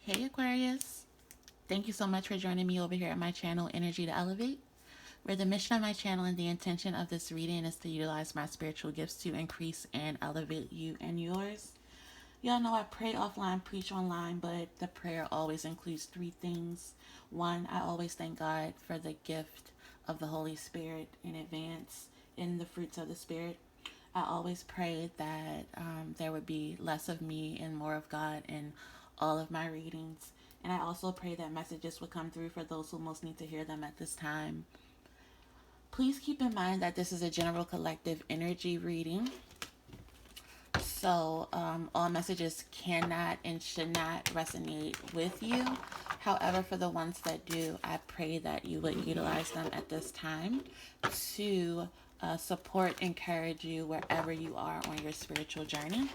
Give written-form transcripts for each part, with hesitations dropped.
Hey Aquarius, thank you so much for joining me over here at my channel, Energy to Elevate, where the mission of my channel and the intention of this reading is to utilize my spiritual gifts to increase and elevate you and yours. Y'all know I pray offline, preach online, but the prayer always includes three things. One, I always thank God for the gift of the Holy Spirit in advance in the fruits of the Spirit. I always pray that there would be less of me and more of God in all of my readings. And I also pray that messages would come through for those who most need to hear them at this time. Please keep in mind that this is a general collective energy reading. So, all messages cannot and should not resonate with you. However, for the ones that do, I pray that you would utilize them at this time to support, encourage you wherever you are on your spiritual journey.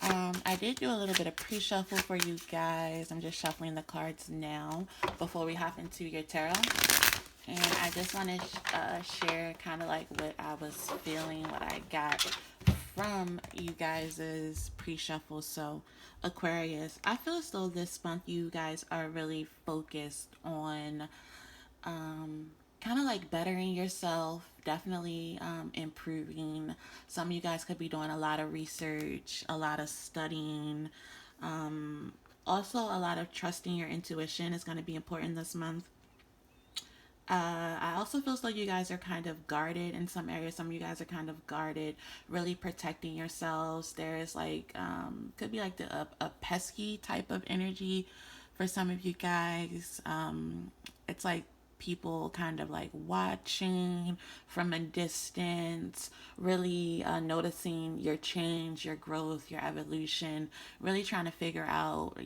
I did do a little bit of pre-shuffle for you guys. I'm just shuffling the cards now before we hop into your tarot. And I just want to share kind of like what I was feeling, what I got from you guys' pre-shuffle. So Aquarius, I feel as though this month you guys are really focused on kind of like bettering yourself, definitely improving. Some of you guys could be doing a lot of research, a lot of studying. Also, a lot of trusting your intuition is going to be important this month. I also feel as though you guys are kind of guarded in some areas. Some of you guys are kind of guarded, really protecting yourselves. There is like, could be like a pesky type of energy for some of you guys. It's like people kind of like watching from a distance, really noticing your change, your growth, your evolution, really trying to figure out,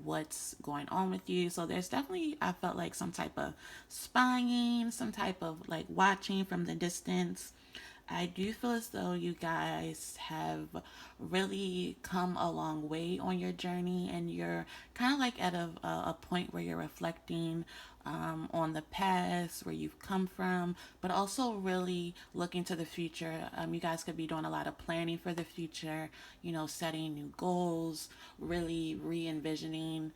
what's going on with you. So there's definitely, I felt like some type of spying, some type of like watching from the distance. I do feel as though you guys have really come a long way on your journey, and you're kind of like at a point where you're reflecting on the past, where you've come from, but also really looking to the future. You guys could be doing a lot of planning for the future, setting new goals, really re envisioning.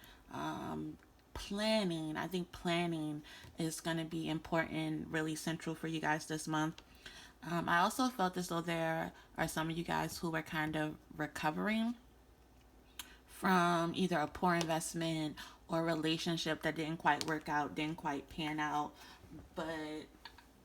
Planning. I think planning is going to be important, really central for you guys this month. I also felt as though there are some of you guys who were kind of recovering from either a poor investment or a relationship that didn't quite work out, didn't quite pan out. But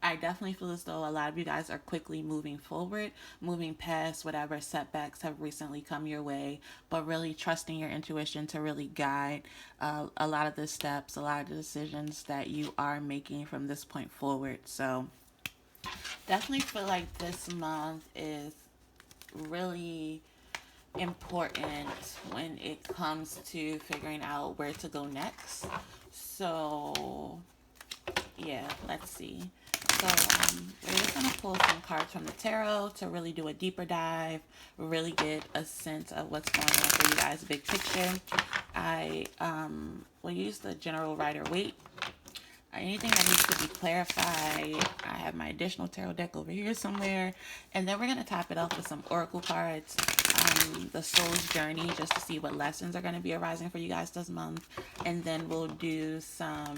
I definitely feel as though a lot of you guys are quickly moving forward, moving past whatever setbacks have recently come your way, but really trusting your intuition to really guide a lot of the steps, a lot of the decisions that you are making from this point forward. So, definitely feel like this month is really important when it comes to figuring out where to go next. So, yeah, let's see. So, we're just going to pull some cards from the tarot to really do a deeper dive, really get a sense of what's going on for you guys, big picture. I will use the General Rider-Waite. Anything that needs to be clarified, I have my additional tarot deck over here somewhere. And then we're going to top it off with some oracle cards, the soul's journey, just to see what lessons are going to be arising for you guys this month. And then we'll do some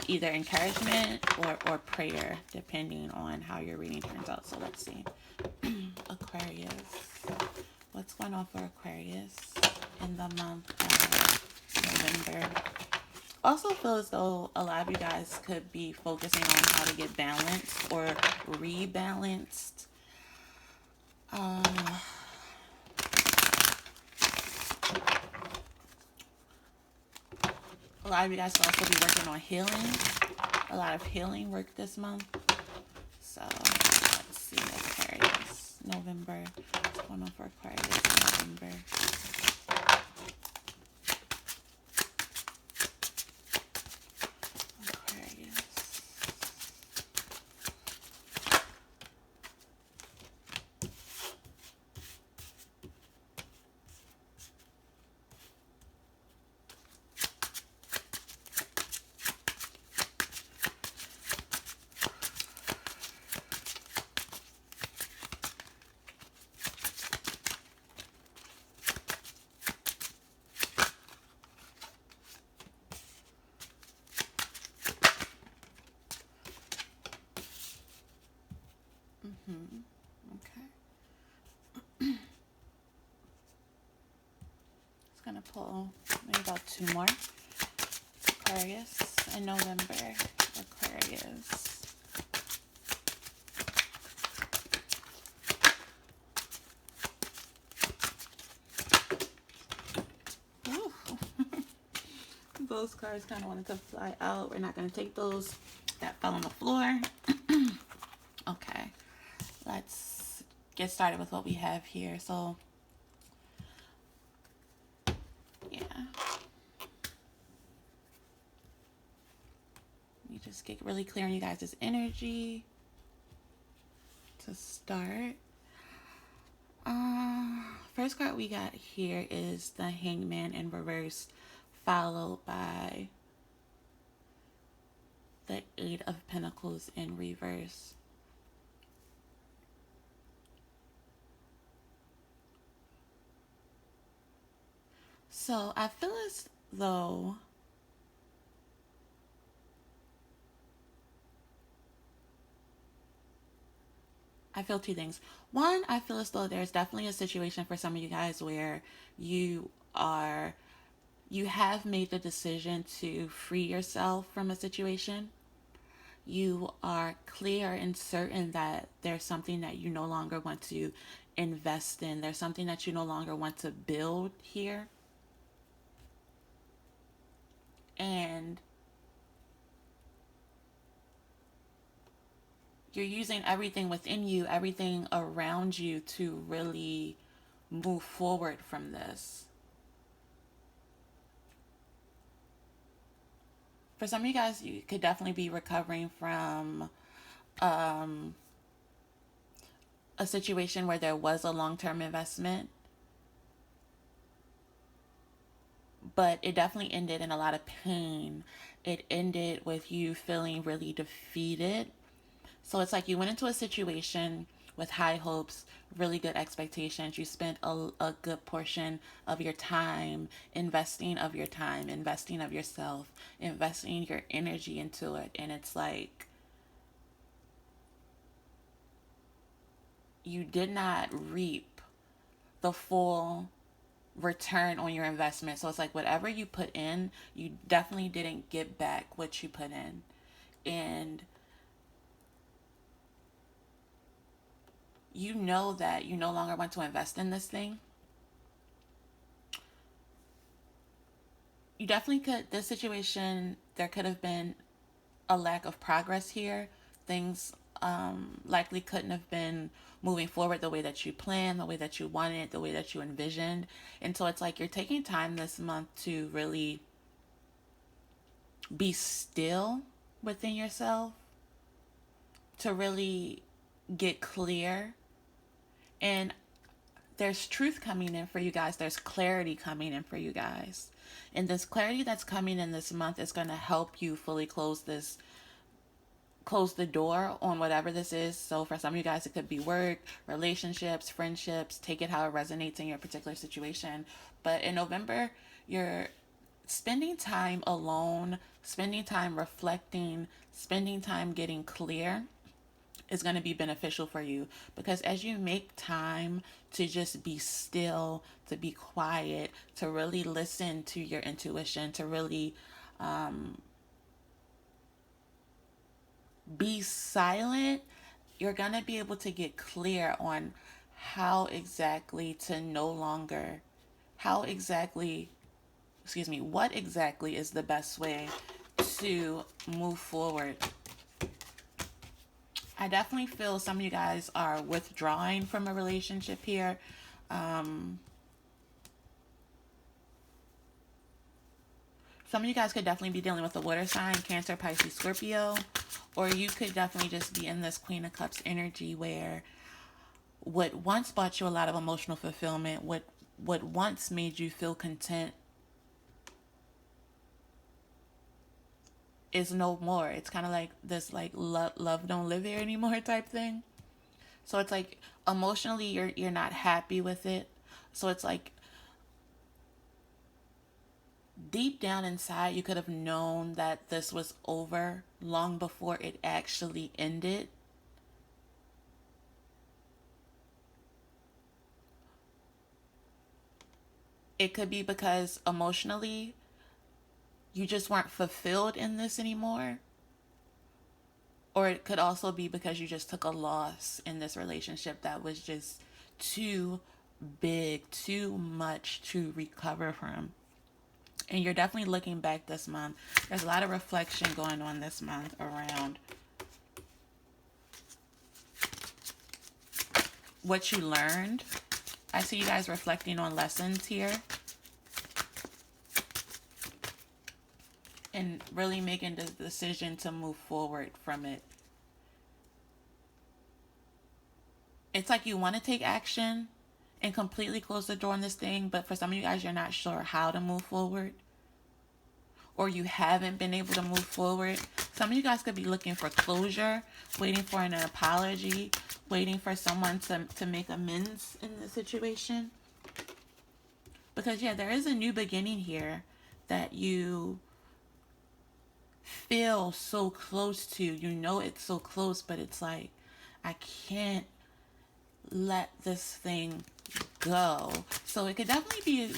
either encouragement or prayer, depending on how your reading turns out. So let's see. Aquarius. What's going on for Aquarius in the month of November? Also feel as though a lot of you guys could be focusing on how to get balanced or rebalanced. A lot of you guys could also be working on healing. A lot of healing work this month. So let's see, Aquarius, November. What's going on for Aquarius in November? gonna pull maybe about 2 more. Aquarius in November. Aquarius. Ooh. Those cards kind of wanted to fly out. We're not gonna take those. That fell on the floor. Okay, let's get started with what we have here. So, yeah. You just get really clear on you guys' energy to start. First card we got here is the Hangman in reverse, followed by the Eight of Pentacles in reverse. So I feel as though I feel 2 things. One, I feel as though there's definitely a situation for some of you guys where you have made the decision to free yourself from a situation. You are clear and certain that there's something that you no longer want to invest in. There's something that you no longer want to build here. And you're using everything within you, everything around you to really move forward from this. For some of you guys, you could definitely be recovering from a situation where there was a long-term investment, but it definitely ended in a lot of pain. It ended with you feeling really defeated. So it's like you went into a situation with high hopes, really good expectations. You spent a good portion of your time, investing of yourself, investing your energy into it. And it's like you did not reap the full return on your investment. So it's like whatever you put in, you definitely didn't get back what you put in. And you know that you no longer want to invest in this thing. You definitely could, this situation, there could have been a lack of progress here. Things likely couldn't have been moving forward the way that you planned, the way that you wanted, the way that you envisioned. And so it's like you're taking time this month to really be still within yourself, to really get clear. And there's truth coming in for you guys. There's clarity coming in for you guys. And this clarity that's coming in this month is going to help you fully close the door on whatever this is. So for some of you guys, it could be work, relationships, friendships. Take it how it resonates in your particular situation. But in November, you're spending time alone, spending time reflecting, spending time getting clear is going to be beneficial for you, because as you make time to just be still, to be quiet, to really listen to your intuition, to really be silent, you're going to be able to get clear on what exactly is the best way to move forward. I definitely feel some of you guys are withdrawing from a relationship here. Some of you guys could definitely be dealing with a water sign, Cancer, Pisces, Scorpio. Or you could definitely just be in this Queen of Cups energy where what once brought you a lot of emotional fulfillment, what once made you feel content, is no more. It's kind of like this like love don't live here anymore type thing. So it's like emotionally you're not happy with it. So it's like deep down inside you could have known that this was over long before it actually ended. It could be because emotionally you just weren't fulfilled in this anymore. Or it could also be because you just took a loss in this relationship that was just too big, too much to recover from. And you're definitely looking back this month. There's a lot of reflection going on this month around what you learned. I see you guys reflecting on lessons here. And really making the decision to move forward from it. It's like you want to take action and completely close the door on this thing, but for some of you guys, you're not sure how to move forward. Or you haven't been able to move forward. Some of you guys could be looking for closure, waiting for an apology, waiting for someone to make amends in the situation. Because, yeah, there is a new beginning here that you feel so close to. You know it's so close, but it's like, I can't let this thing go. So it could definitely be,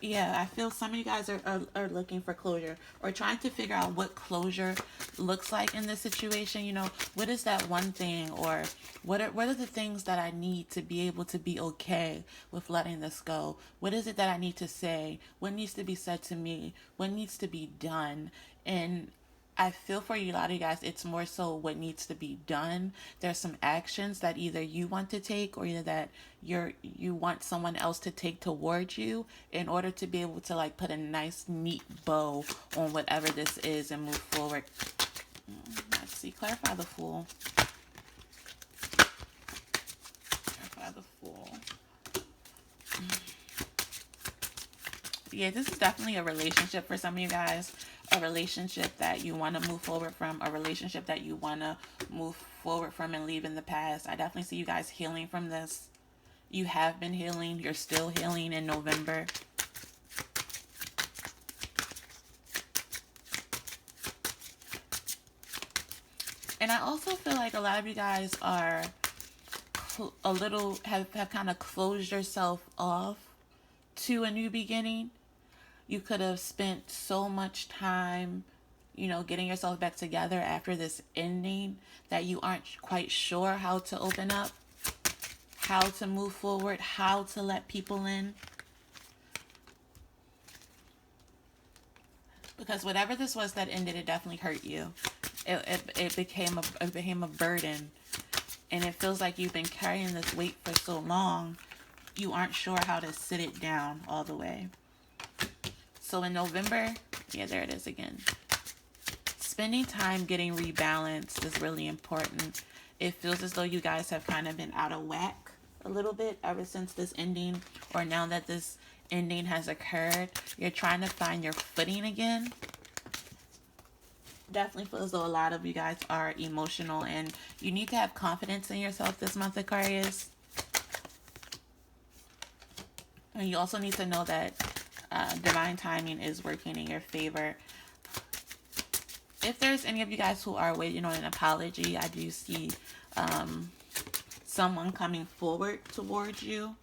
yeah, I feel some of you guys are looking for closure or trying to figure out what closure looks like in this situation. You know, what is that one thing, or what are the things that I need to be able to be okay with letting this go? What is it that I need to say? What needs to be said to me? What needs to be done? And I feel for you, a lot of you guys, it's more so what needs to be done. There's some actions that either you want to take or either that you want someone else to take towards you in order to be able to like put a nice neat bow on whatever this is and move forward. Let's see, clarify the Fool. Clarify the Fool. Yeah, this is definitely a relationship for some of you guys. A relationship that you want to move forward from. A relationship that you want to move forward from and leave in the past. I definitely see you guys healing from this. You have been healing. You're still healing in November. And I also feel like a lot of you guys are a little, have kind of closed yourself off to a new beginning. You could have spent so much time, you know, getting yourself back together after this ending that you aren't quite sure how to open up, how to move forward, how to let people in. Because whatever this was that ended, it definitely hurt you. It became a burden. And it feels like you've been carrying this weight for so long, you aren't sure how to sit it down all the way. So in November, yeah, there it is again. Spending time getting rebalanced is really important. It feels as though you guys have kind of been out of whack a little bit ever since this ending, or now that this ending has occurred. You're trying to find your footing again. Definitely feels as though a lot of you guys are emotional, and you need to have confidence in yourself this month, Aquarius. And you also need to know that divine timing is working in your favor. If there's any of you guys who are waiting on an apology, I do see someone coming forward towards you.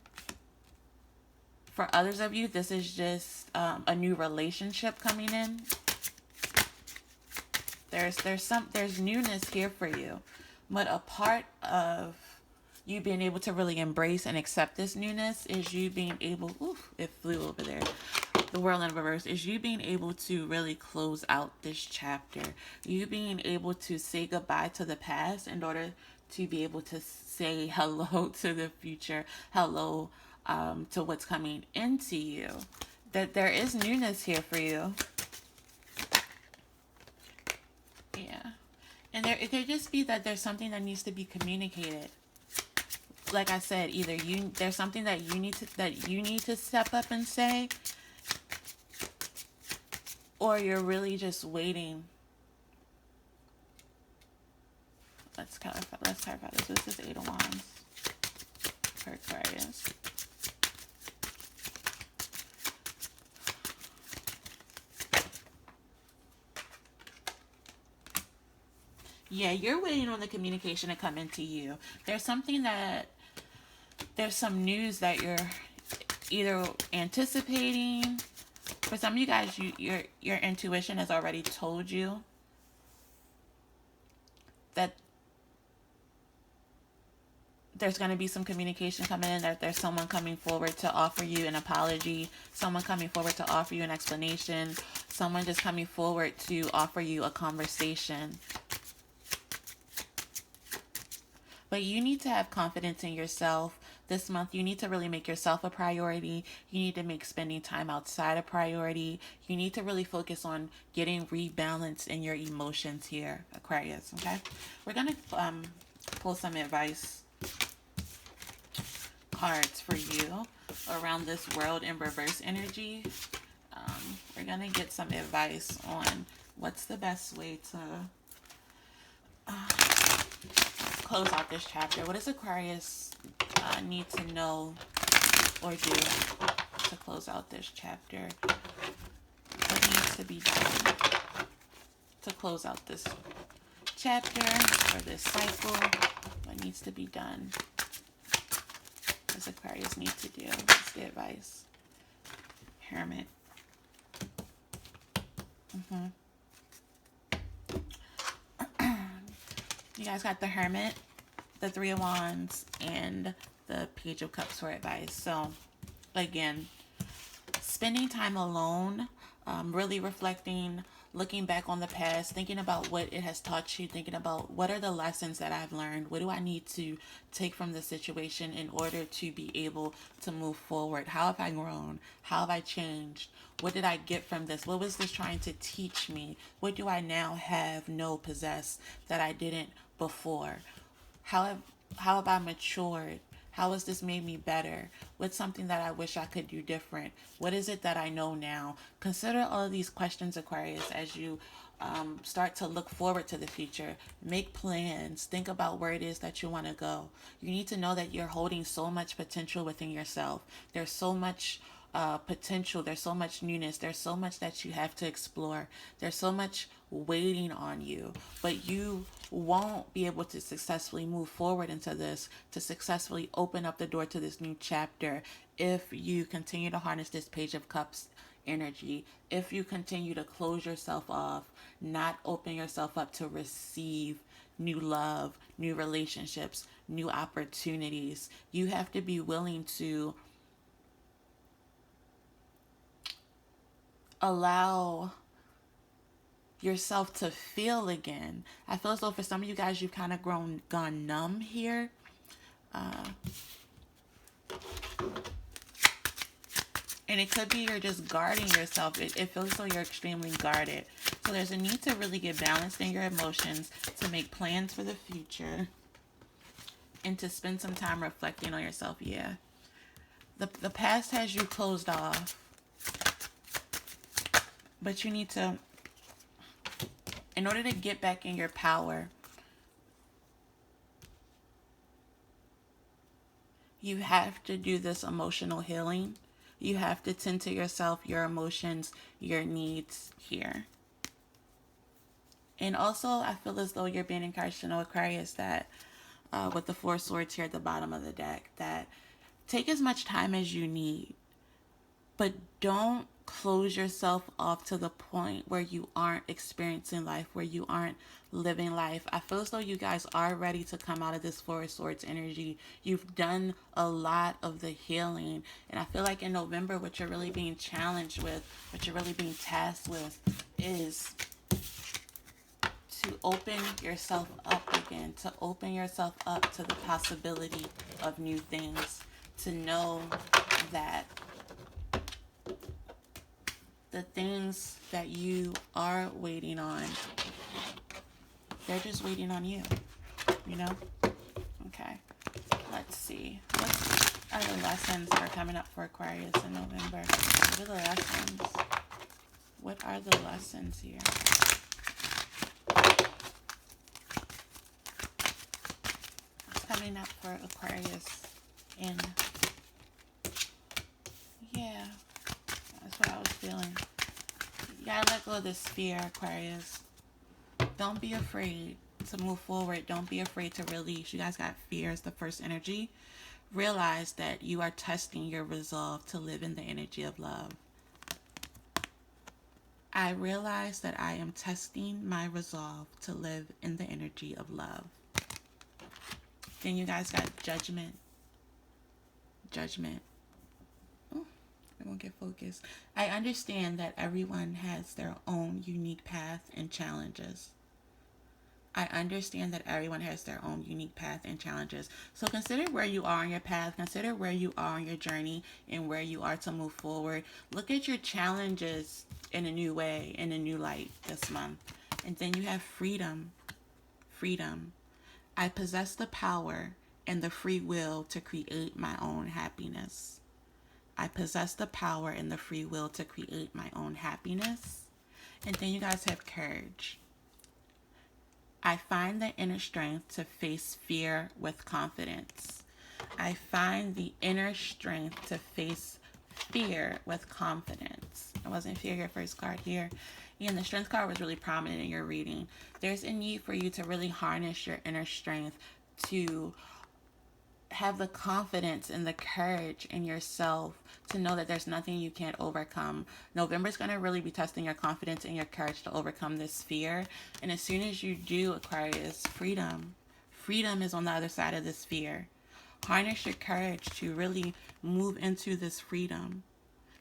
For others of you, this is just a new relationship coming in. There's newness here for you, but a part of you being able to really embrace and accept this newness is you being able, oof, it flew over there. The world in reverse is you being able to really close out this chapter. You being able to say goodbye to the past in order to be able to say hello to the future, hello to what's coming into you. That there is newness here for you. Yeah. And it could just be that there's something that needs to be communicated. Like I said, either there's something that you need to step up and say, or you're really just waiting. Let's clarify this. This is 8 of Wands for Aquarius. Yeah, you're waiting on the communication to come into you. There's some news that either anticipating. For some of you guys, your intuition has already told you that there's going to be some communication coming in, that there's someone coming forward to offer you an apology, someone coming forward to offer you an explanation, someone just coming forward to offer you a conversation. But you need to have confidence in yourself. This month, you need to really make yourself a priority. You need to make spending time outside a priority. You need to really focus on getting rebalanced in your emotions here, Aquarius, okay? We're going to pull some advice cards for you around this world in reverse energy. We're going to get some advice on what's the best way to close out this chapter. What does Aquarius need to know or do to close out this chapter? What needs to be done to close out this chapter or this cycle? What needs to be done? What does Aquarius need to do? What's the advice? Hermit. You guys got the Hermit, the Three of Wands, and the Page of Cups for advice. So, again, spending time alone, really reflecting, looking back on the past, thinking about what it has taught you, thinking about what are the lessons that I've learned, what do I need to take from the situation in order to be able to move forward? How have I grown? How have I changed? What did I get from this? What was this trying to teach me? What do I now possess that I didn't before? How have I matured? How has this made me better? What's something that I wish I could do different? What is it that I know now? Consider all of these questions, Aquarius, as you start to look forward to the future. Make plans. Think about where it is that you want to go. You need to know that you're holding so much potential within yourself. There's so much potential. There's so much newness. There's so much that you have to explore. There's so much waiting on you, but you won't be able to successfully move forward into this, to successfully open up the door to this new chapter, if you continue to harness this Page of Cups energy, if you continue to close yourself off, not open yourself up to receive new love, new relationships, new opportunities. You have to be willing to allow yourself to feel again. I feel as though for some of you guys, you've kind of gone numb here. And it could be you're just guarding yourself. It feels as though you're extremely guarded. So there's a need to really get balanced in your emotions, to make plans for the future, and to spend some time reflecting on yourself. Yeah. The past has you closed off. But you need to, in order to get back in your power, you have to do this emotional healing. You have to tend to yourself, your emotions, your needs here. And also, I feel as though you're being encouraged to know, Aquarius, that with the Four Swords here at the bottom of the deck, that take as much time as you need, but don't close yourself off to the point where you aren't experiencing life, where you aren't living life. I feel as though you guys are ready to come out of this Four Swords energy. You've done a lot of the healing. And I feel like in November, what you're really being challenged with, what you're really being tasked with, is to open yourself up again, to open yourself up to the possibility of new things, to know that the things that you are waiting on, they're just waiting on you, you know? Okay, let's see. What are the lessons that are coming up for Aquarius in November? What are the lessons? What are the lessons here? What's coming up for Aquarius in... Yeah. That's what I was feeling. You gotta let go of this fear, Aquarius. Don't be afraid to move forward. Don't be afraid to release. You guys got fear as the first energy. realize that you are testing your resolve to live in the energy of love. I realize that I am testing my resolve to live in the energy of love. Then you guys got judgment. Judgment. Oh, I won't get focused. I understand that everyone has their own unique path and challenges. I understand that everyone has their own unique path and challenges. So consider where you are on your path, consider where you are on your journey and where you are to move forward. Look at your challenges in a new way, in a new light this month. And then you have freedom. Freedom. I possess the power and the free will to create my own happiness. I possess the power and the free will to create my own happiness. And then you guys have courage. I find the inner strength to face fear with confidence. I find the inner strength to face fear with confidence. It wasn't fear, your first card here. And the strength card was really prominent in your reading. There's a need for you to really harness your inner strength to have the confidence and the courage in yourself to know that there's nothing you can't overcome. November's going to really be testing your confidence and your courage to overcome this fear. And as soon as you do, Aquarius, freedom. Freedom is on the other side of this fear. Harness your courage to really move into this freedom.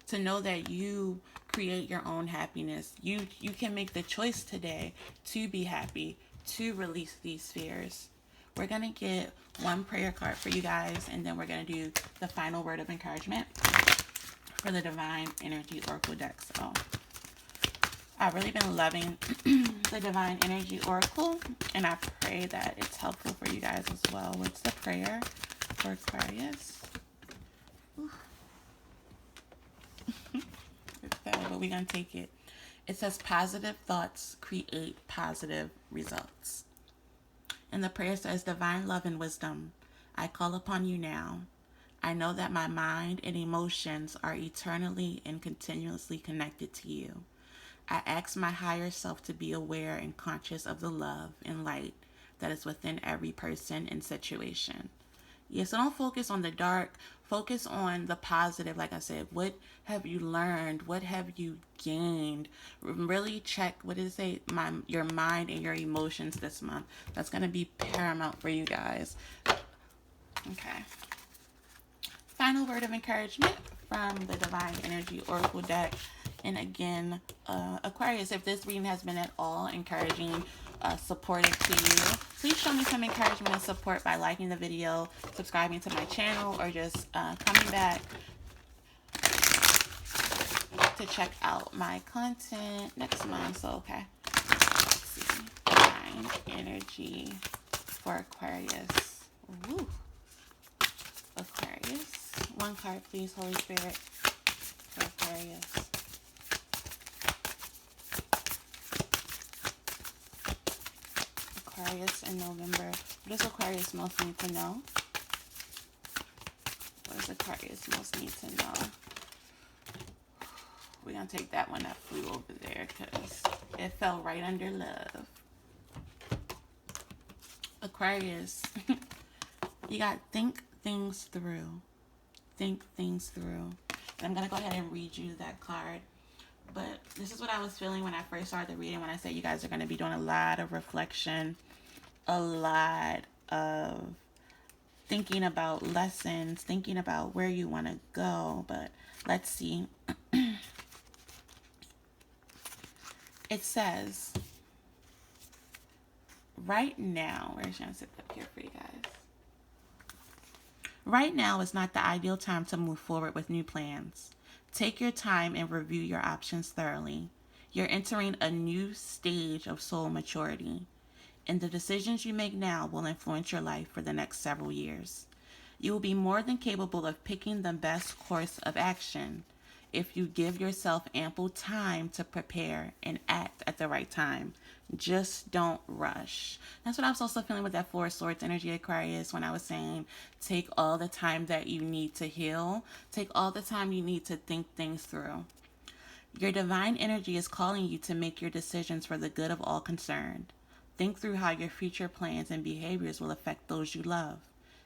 To know that you create your own happiness. You can make the choice today to be happy, to release these fears. We're going to get one prayer card for you guys, and then we're going to do the final word of encouragement for the Divine Energy Oracle deck. So I've really been loving the Divine Energy Oracle, and I pray that it's helpful for you guys as well. What's the prayer for Aquarius? It fell, but we're going to take it. It says positive thoughts create positive results. And the prayer says, divine love and wisdom, I call upon you now. I know that my mind and emotions are eternally and continuously connected to you. I ask my higher self to be aware and conscious of the love and light that is within every person and situation. So don't focus on the dark. Focus on the positive. Like I said, what have you learned? What have you gained? Really check, what does it say? Your mind and your emotions this month. That's going to be paramount for you guys. Okay. Final word of encouragement from the Divine Energy Oracle deck. And again, Aquarius, if this reading has been at all encouraging, supportive to you, please show me some encouragement and support by liking the video, subscribing to my channel, or just coming back to check out my content next month. So, okay. Let's see. Divine Energy for Aquarius. Woo. Aquarius. One card, please, Holy Spirit, for Aquarius. Aquarius in November. What does Aquarius most need to know? What does Aquarius most need to know? We're going to take that one that flew over there because it fell right under love. Aquarius, you got think things through. Think things through. And I'm going to go ahead and read you that card. But this is what I was feeling when I first started the reading, when I said you guys are going to be doing a lot of reflection, a lot of thinking about lessons, thinking about where you want to go. But let's see. It says, right now, where's going to sit up here for you guys? Right now is not the ideal time to move forward with new plans. Take your time and review your options thoroughly. You're entering a new stage of soul maturity, and the decisions you make now will influence your life for the next several years. You will be more than capable of picking the best course of action if you give yourself ample time to prepare and act at the right time. Just don't rush. That's what I was also feeling with that Four of Swords energy, Aquarius, when I was saying take all the time that you need to heal. Take all the time you need to think things through. Your divine energy is calling you to make your decisions for the good of all concerned. Think through how your future plans and behaviors will affect those you love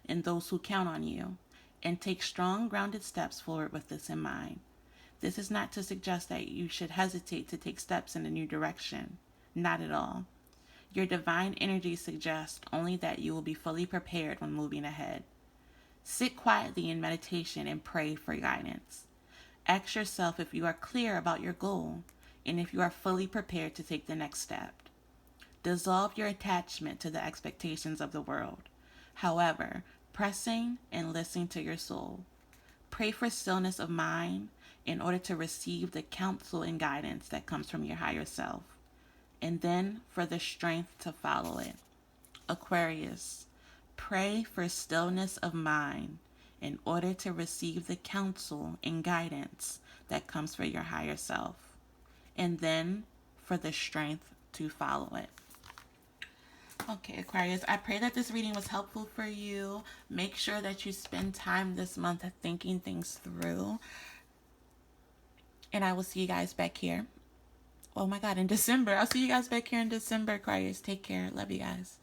and those who count on you. and take strong, grounded steps forward with this in mind. This is not to suggest that you should hesitate to take steps in a new direction. Not at all. Your divine energy suggests only that you will be fully prepared when moving ahead. Sit quietly in meditation and pray for guidance. Ask yourself if you are clear about your goal and if you are fully prepared to take the next step. Dissolve your attachment to the expectations of the world. However, pressing and listening to your soul. Pray for stillness of mind in order to receive the counsel and guidance that comes from your higher self, and then for the strength to follow it. Aquarius, pray for stillness of mind in order to receive the counsel and guidance that comes from your higher self, and then for the strength to follow it. Okay, Aquarius, I pray that this reading was helpful for you. Make sure that you spend time this month thinking things through. And I will see you guys back here. Oh my God, in December. I'll see you guys back here in December, Aquarius. Take care. Love you guys.